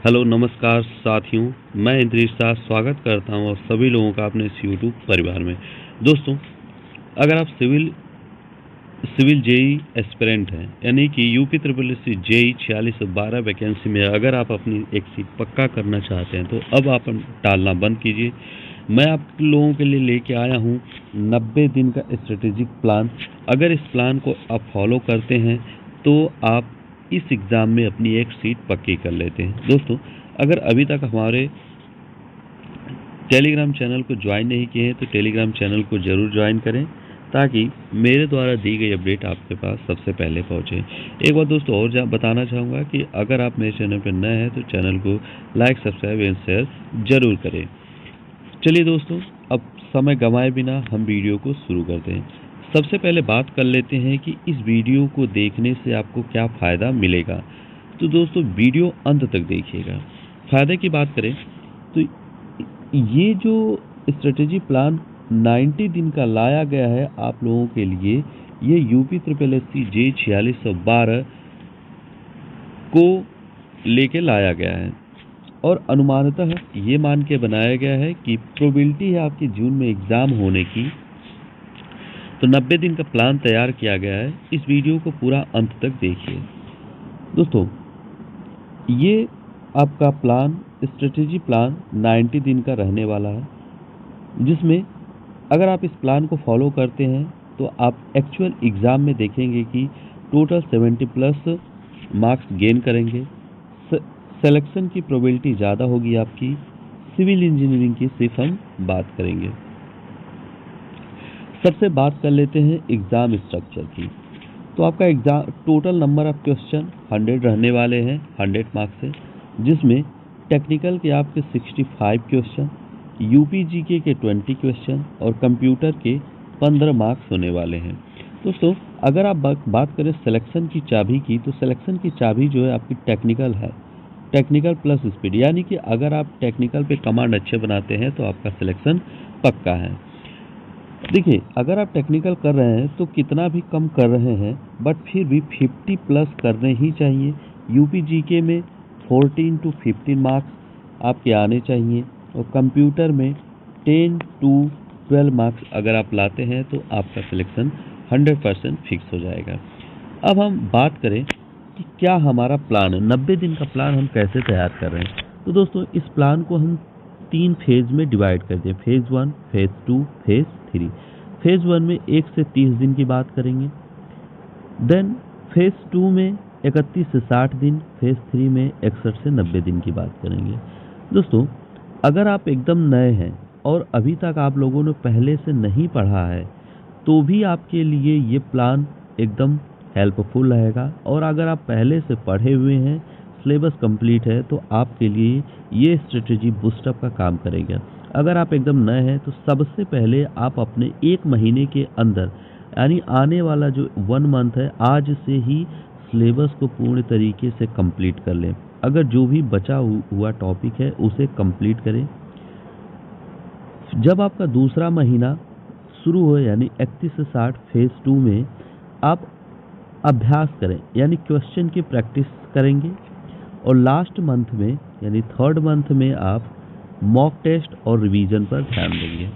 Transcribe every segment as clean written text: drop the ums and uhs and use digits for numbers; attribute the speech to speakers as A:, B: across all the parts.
A: Hello नमस्कार साथियों, मैं इंद्रिश शाह स्वागत करता हूं आप सभी लोगों का अपने इस यूट्यूब परिवार में। दोस्तों, अगर आप सिविल सिविल जेई एस्पिरेंट हैं, यानी कि UP triple S C JE 4612 vacancy में अगर आप अपनी एक सीट पक्का करना चाहते हैं तो अब आप टालना बंद कीजिए। मैं आप लोगों के लिए लेके आया हूं 90 दिन का स्ट्रेटेजिक प्लान। अगर इस प्लान को आप फॉलो करते हैं तो आप इस एग्ज़ाम में अपनी एक सीट पक्की कर लेते हैं। दोस्तों, अगर अभी तक हमारे टेलीग्राम चैनल को ज्वाइन नहीं किए हैं तो टेलीग्राम चैनल को ज़रूर ज्वाइन करें ताकि मेरे द्वारा दी गई अपडेट आपके पास सबसे पहले पहुंचे। एक बात दोस्तों और बताना चाहूँगा कि अगर आप मेरे चैनल पर नए हैं तो चैनल को लाइक, सब्सक्राइब एंड शेयर ज़रूर करें। चलिए दोस्तों, अब समय गंवाए बिना हम वीडियो को शुरू करते हैं। सबसे पहले बात कर लेते हैं कि इस वीडियो को देखने से आपको क्या फ़ायदा मिलेगा। तो दोस्तों, वीडियो अंत तक देखिएगा। फ़ायदे की बात करें तो ये जो स्ट्रेटेजी प्लान 90 दिन का लाया गया है आप लोगों के लिए, ये यूपी ट्रिपल एस सी जे 4612 को लेके लाया गया है और अनुमानतः ये मान के बनाया गया है कि प्रोबेबिलिटी है आपकी जून में एग्ज़ाम होने की, तो 90 दिन का प्लान तैयार किया गया है। इस वीडियो को पूरा अंत तक देखिए। दोस्तों, ये आपका प्लान स्ट्रेटेजी प्लान 90 दिन का रहने वाला है, जिसमें अगर आप इस प्लान को फॉलो करते हैं तो आप एक्चुअल एग्ज़ाम में देखेंगे कि टोटल 70 प्लस मार्क्स गेन करेंगे। सिलेक्शन की प्रोबेबिलिटी ज़्यादा होगी आपकी। सिविल इंजीनियरिंग की सिर्फ हम बात करेंगे। सबसे बात कर लेते हैं एग्ज़ाम स्ट्रक्चर की। तो आपका exam total number of question 100 रहने वाले हैं, 100 मार्क्स से, जिसमें टेक्निकल के आपके 65 क्वेश्चन, यूपी जीके के 20 क्वेश्चन और कंप्यूटर के 15 मार्क्स होने वाले हैं। दोस्तों, अगर आप बात करें सिलेक्शन की चाबी की, तो सिलेक्शन की चाबी जो है आपकी टेक्निकल है, टेक्निकल प्लस स्पीड, यानी कि अगर आप टेक्निकल पे कमांड अच्छे बनाते हैं तो आपका सिलेक्शन पक्का है। देखिए, अगर आप टेक्निकल कर रहे हैं तो कितना भी कम कर रहे हैं, बट फिर भी 50 प्लस करने ही चाहिए। यूपी जीके में 14 to 15 मार्क्स आपके आने चाहिए और कंप्यूटर में 10 to 12 मार्क्स अगर आप लाते हैं तो आपका सिलेक्शन 100% फिक्स हो जाएगा। अब हम बात करें कि क्या हमारा प्लान है, 90 दिन का प्लान हम कैसे तैयार कर रहे हैं। तो दोस्तों, इस प्लान को हम 3 फेज में डिवाइड करते हैं, फेज़ 1, फेज़ 2, फेज़ 3। फेज़ 1 में 1 से 30 दिन की बात करेंगे, देन फेज़ 2 में 31 से 60 दिन, फेज़ 3 में 61 से 90 दिन की बात करेंगे। दोस्तों, अगर आप एकदम नए हैं और अभी तक आप लोगों ने पहले से नहीं पढ़ा है तो भी आपके लिए ये प्लान एकदम हेल्पफुल रहेगा, और अगर आप पहले से पढ़े हुए हैं, सिलेबस कंप्लीट है, तो आपके लिए ये स्ट्रेटेजी बूस्टअप का काम करेगा। अगर आप एकदम नए हैं तो सबसे पहले आप अपने 1 महीने के अंदर, यानी आने वाला जो 1 मंथ है, आज से ही सिलेबस को पूर्ण तरीके से कंप्लीट कर लें। अगर जो भी बचा हुआ टॉपिक है उसे कंप्लीट करें। जब आपका दूसरा महीना शुरू हो, यानी 31 से 60 फेज़ 2 में आप अभ्यास करें, यानी क्वेश्चन की प्रैक्टिस करेंगे, और लास्ट मंथ में यानी 3rd मंथ में आप मॉक टेस्ट और रिवीजन पर ध्यान देंगे।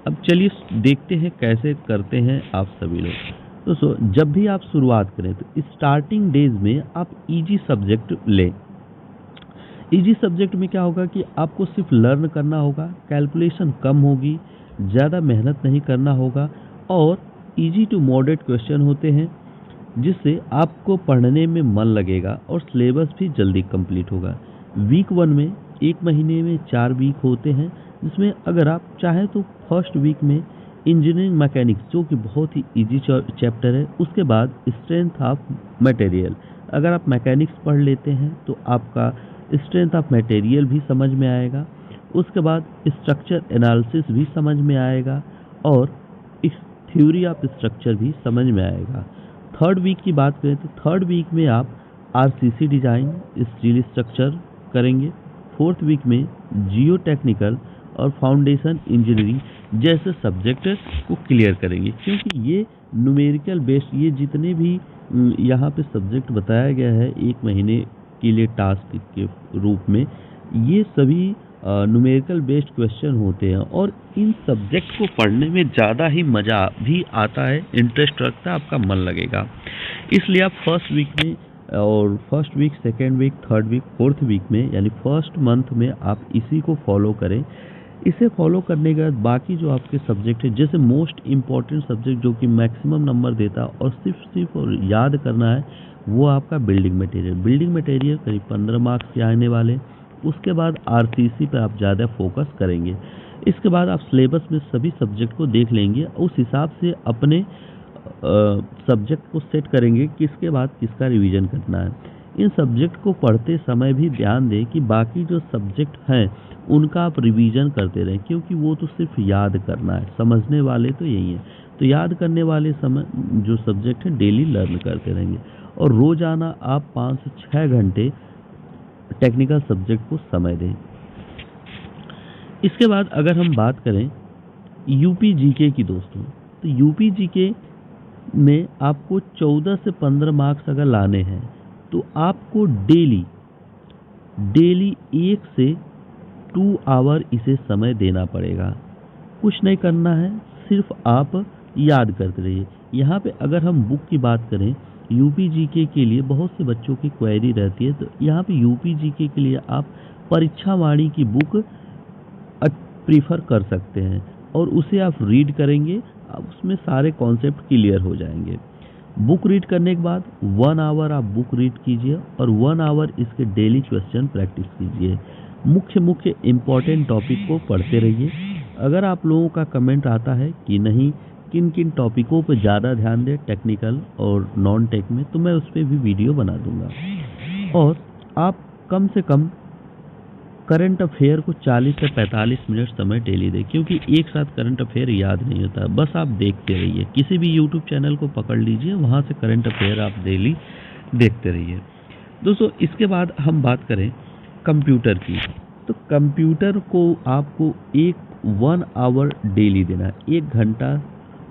A: अब चलिए देखते हैं कैसे करते हैं आप सभी लोग। दोस्तों, जब भी आप शुरुआत करें तो स्टार्टिंग डेज में आप इजी सब्जेक्ट लें। इजी सब्जेक्ट में क्या होगा कि आपको सिर्फ लर्न करना होगा, कैलकुलेशन कम होगी, ज़्यादा मेहनत नहीं करना होगा, और इजी टू मॉडरेट क्वेश्चन होते हैं, जिससे आपको पढ़ने में मन लगेगा और सिलेबस भी जल्दी कंप्लीट होगा। वीक 1 में 1 महीने में 4 वीक होते हैं, जिसमें अगर आप चाहें तो फर्स्ट वीक में इंजीनियरिंग मैकेनिक्स, जो कि बहुत ही इजी चैप्टर है, उसके बाद स्ट्रेंथ ऑफ मटेरियल, अगर आप मैकेनिक्स पढ़ लेते हैं तो आपका स्ट्रेंथ ऑफ मटेरियल भी समझ में आएगा, उसके बाद स्ट्रक्चर एनालिसिस भी समझ में आएगा, और इस थ्योरी ऑफ स्ट्रक्चर भी समझ में आएगा। 3rd वीक की बात करें तो 3rd वीक में आप आरसीसी डिज़ाइन, स्टील स्ट्रक्चर करेंगे। 4th वीक में जियो टेक्निकल और फाउंडेशन इंजीनियरिंग जैसे सब्जेक्ट को क्लियर करेंगे, क्योंकि ये न्यूमेरिकल बेस्ड, ये जितने भी यहाँ पे सब्जेक्ट बताया गया है 1 महीने के लिए टास्क के रूप में। ये सभी न्यूमेरिकल बेस्ड क्वेश्चन होते हैं और इन सब्जेक्ट को पढ़ने में ज़्यादा ही मज़ा भी आता है, इंटरेस्ट रखता है, आपका मन लगेगा। इसलिए आप फर्स्ट वीक में और first week, second week, third week, fourth week में यानी फर्स्ट मंथ में आप इसी को फॉलो करें। इसे फॉलो करने के बाद बाकी जो आपके सब्जेक्ट है, जैसे मोस्ट इम्पॉर्टेंट सब्जेक्ट जो कि मैक्सिमम नंबर देता है और सिर्फ और याद करना है, वो आपका बिल्डिंग मटेरियल। बिल्डिंग मटेरियल करीब 15 मार्क्स के आने वाले। उसके बाद आरसीसी पे आप ज़्यादा फोकस करेंगे। इसके बाद आप सिलेबस में सभी सब्जेक्ट को देख लेंगे, उस हिसाब से अपने सब्जेक्ट को सेट करेंगे किसके बाद किसका रिवीजन करना है। इन सब्जेक्ट को पढ़ते समय भी ध्यान दें कि बाकी जो सब्जेक्ट हैं उनका आप रिवीजन करते रहें, क्योंकि वो तो सिर्फ याद करना है, समझने वाले तो यही है। तो याद करने वाले समय जो सब्जेक्ट है डेली लर्न करते रहेंगे और रोज़ाना आप 5 से 6 घंटे टेक्निकल सब्जेक्ट को समय दें। इसके बाद अगर हम बात करें यूपी जीके की दोस्तों, तो यूपी जीके में आपको 14 से 15 मार्क्स अगर लाने हैं तो आपको डेली 1 से 2 आवर इसे समय देना पड़ेगा। कुछ नहीं करना है, सिर्फ आप याद करते रहिए। यहाँ पे अगर हम बुक की बात करें, यूपी जीके के लिए बहुत से बच्चों की क्वेरी रहती है, तो यहाँ पे यूपी जीके के लिए आप परीक्षा वाणी की बुक प्रीफर कर सकते हैं और उसे आप रीड करेंगे, उसमें सारे कॉन्सेप्ट क्लियर हो जाएंगे। बुक रीड करने के बाद 1 आवर आप बुक रीड कीजिए और 1 आवर इसके डेली क्वेश्चन प्रैक्टिस कीजिए। मुख्य इम्पॉर्टेंट टॉपिक को पढ़ते रहिए। अगर आप लोगों का कमेंट आता है कि नहीं किन किन टॉपिकों पर ज़्यादा ध्यान दें टेक्निकल और नॉन टेक में, तो मैं उस पर भी वीडियो बना दूंगा। और आप कम से कम करंट अफेयर को 40 से 45 मिनट समय डेली दें, क्योंकि एक साथ करंट अफेयर याद नहीं होता। बस आप देखते रहिए, किसी भी यूट्यूब चैनल को पकड़ लीजिए, वहाँ से करंट अफेयर आप डेली देखते रहिए। दोस्तों इसके बाद हम बात करें कंप्यूटर की, तो कंप्यूटर को आपको 1 आवर डेली देना है। 1 घंटा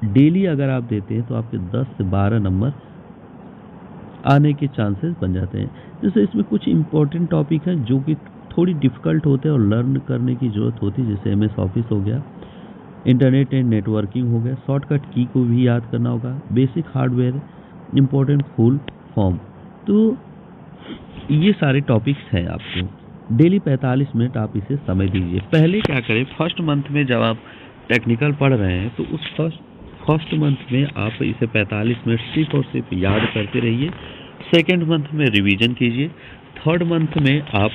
A: डेली अगर आप देते हैं तो आपके 10 से 12 नंबर आने के चांसेस बन जाते हैं। जैसे इसमें कुछ इम्पोर्टेंट टॉपिक हैं जो कि थोड़ी डिफ़िकल्ट होते हैं और लर्न करने की ज़रूरत होती है, जैसे MS ऑफिस हो गया, इंटरनेट एंड नेटवर्किंग हो गया, शॉर्टकट की को भी याद करना होगा, basic hardware, important full form. तो ये सारे टॉपिक्स हैं। आपको डेली 45 मिनट आप इसे समय दीजिए। पहले क्या करें, फर्स्ट मंथ में जब आप टेक्निकल पढ़ रहे हैं तो उस फर्स्ट मंथ में आप इसे 45 मिनट सिर्फ और सिर्फ याद करते रहिए। सेकेंड मंथ में रिवीजन कीजिए। थर्ड मंथ में आप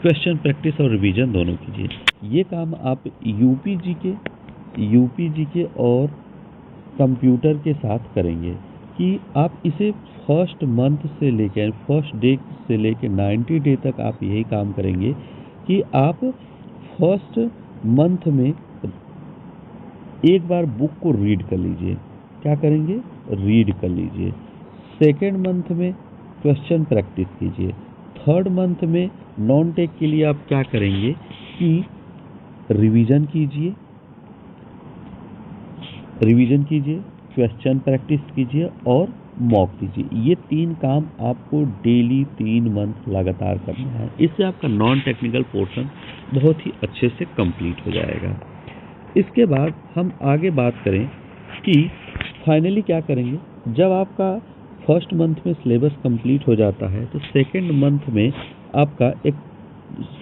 A: क्वेश्चन प्रैक्टिस और रिवीजन दोनों कीजिए। ये काम आप यूपी जीके और कंप्यूटर के साथ करेंगे कि आप इसे फर्स्ट मंथ से लेकर फर्स्ट डे से लेकर 90 डे तक आप यही काम करेंगे कि आप फर्स्ट मंथ में एक बार बुक को रीड कर लीजिए। क्या करेंगे? रीड कर लीजिए। सेकेंड मंथ में क्वेश्चन प्रैक्टिस कीजिए। थर्ड मंथ में नॉन टेक के लिए आप क्या करेंगे कि रिवीजन कीजिए, क्वेश्चन प्रैक्टिस कीजिए और मॉक कीजिए। ये 3 काम आपको डेली 3 मंथ लगातार करना है। इससे आपका नॉन टेक्निकल पोर्शन बहुत ही अच्छे से कंप्लीट हो जाएगा। इसके बाद हम आगे बात करें कि फाइनली क्या करेंगे। जब आपका फर्स्ट मंथ में सिलेबस कंप्लीट हो जाता है तो सेकेंड मंथ में आपका एक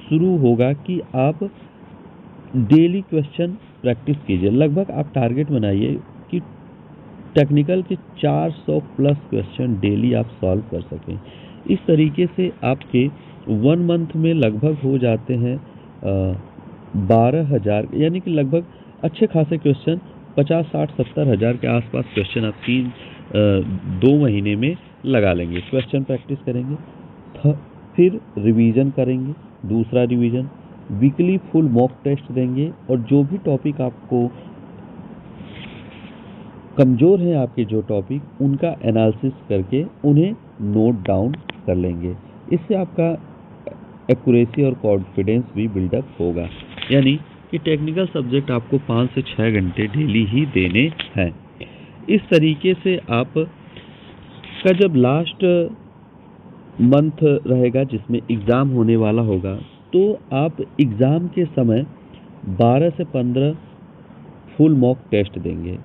A: शुरू होगा कि आप डेली क्वेश्चन प्रैक्टिस कीजिए। लगभग आप टारगेट बनाइए कि टेक्निकल के 400 प्लस क्वेश्चन डेली आप सॉल्व कर सकें। इस तरीके से आपके 1 मंथ में लगभग हो जाते हैं 12,000, यानी कि लगभग अच्छे खासे क्वेश्चन 50, 60, 70 हज़ार के आसपास क्वेश्चन आप 2 महीने में लगा लेंगे। क्वेश्चन प्रैक्टिस करेंगे, फिर रिवीजन करेंगे, दूसरा revision, weekly full mock test देंगे और जो भी टॉपिक आपको कमज़ोर है, आपके जो टॉपिक, उनका एनालिसिस करके उन्हें नोट डाउन कर लेंगे। इससे आपका एक्यूरेसी और कॉन्फिडेंस भी बिल्डअप होगा। यानी कि टेक्निकल सब्जेक्ट आपको 5 से 6 घंटे डेली ही देने हैं। इस तरीके से आप का जब लास्ट मंथ रहेगा जिसमें एग्ज़ाम होने वाला होगा, तो आप एग्ज़ाम के समय 12 से 15 फुल मॉक टेस्ट देंगे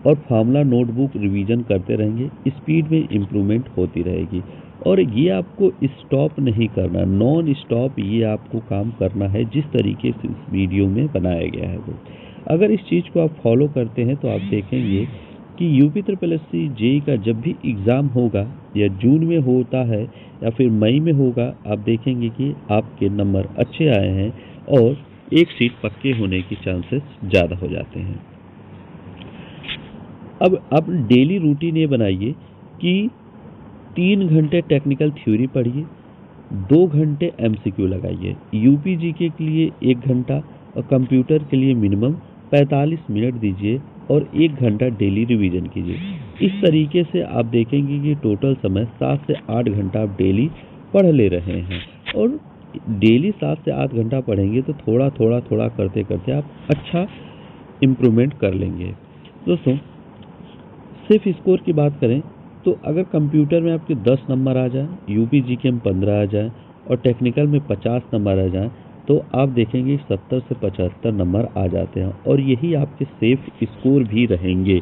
A: और फार्मूला नोटबुक रिवीजन करते रहेंगे, स्पीड में इम्प्रूवमेंट होती रहेगी। और ये आपको स्टॉप नहीं करना, नॉन स्टॉप ये आपको काम करना है जिस तरीके से इस वीडियो में बनाया गया है वो। अगर इस चीज़ को आप फॉलो करते हैं तो आप देखेंगे कि यूपी ट्रिपल एससी जेई का जब भी एग्ज़ाम होगा, या जून में होता है या फिर मई में होगा, आप देखेंगे कि आपके नंबर अच्छे आए हैं और एक सीट पक्के होने की चांसेस ज़्यादा हो जाते हैं। अब आप डेली रूटीन ये बनाइए कि 3 घंटे टेक्निकल थ्योरी पढ़िए, 2 घंटे एमसीक्यू लगाइए, यूपी जीके के लिए 1 घंटा और कंप्यूटर के लिए मिनिमम 45 मिनट दीजिए और 1 घंटा डेली रिवीजन कीजिए। इस तरीके से आप देखेंगे कि टोटल समय 7 से 8 घंटा आप डेली पढ़ ले रहे हैं। और डेली 7 से 8 घंटा पढ़ेंगे तो थोड़ा करते करते आप अच्छा इम्प्रूवमेंट कर लेंगे। दोस्तों, सिर्फ स्कोर की बात करें तो अगर कंप्यूटर में आपके 10 नंबर आ जाए, यूपी जीके में 15 आ जाए और टेक्निकल में 50 नंबर आ जाए, तो आप देखेंगे 70 से 75 नंबर आ जाते हैं और यही आपके सेफ स्कोर भी रहेंगे।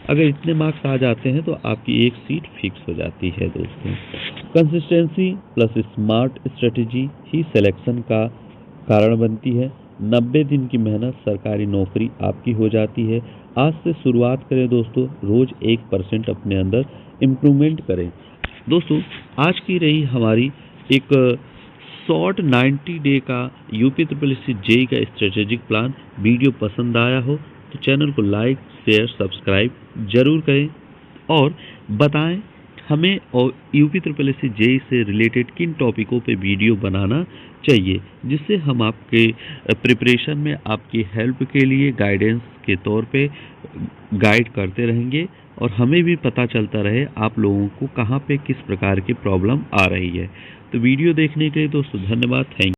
A: अगर इतने मार्क्स आ जाते हैं तो आपकी एक सीट फिक्स हो जाती है। दोस्तों, कंसिस्टेंसी प्लस स्मार्ट स्ट्रेटेजी ही सिलेक्शन का कारण बनती है। 90 दिन की मेहनत सरकारी नौकरी आपकी हो जाती है। आज से शुरुआत करें दोस्तों, रोज 1% अपने अंदर इम्प्रूवमेंट करें। दोस्तों, आज की रही हमारी एक शॉर्ट 90 डे का यूपी ट्रिपल एससी जेई का स्ट्रेटेजिक प्लान। वीडियो पसंद आया हो तो चैनल को लाइक शेयर सब्सक्राइब जरूर करें और बताएं हमें और यूपी ट्रिपल एससी जेई से रिलेटेड किन टॉपिकों पे वीडियो बनाना चाहिए, जिससे हम आपके प्रिपरेशन में आपकी हेल्प के लिए गाइडेंस के तौर पे गाइड करते रहेंगे और हमें भी पता चलता रहे आप लोगों को कहाँ पे किस प्रकार की प्रॉब्लम आ रही है। तो वीडियो देखने के लिए दोस्तों धन्यवाद। थैंक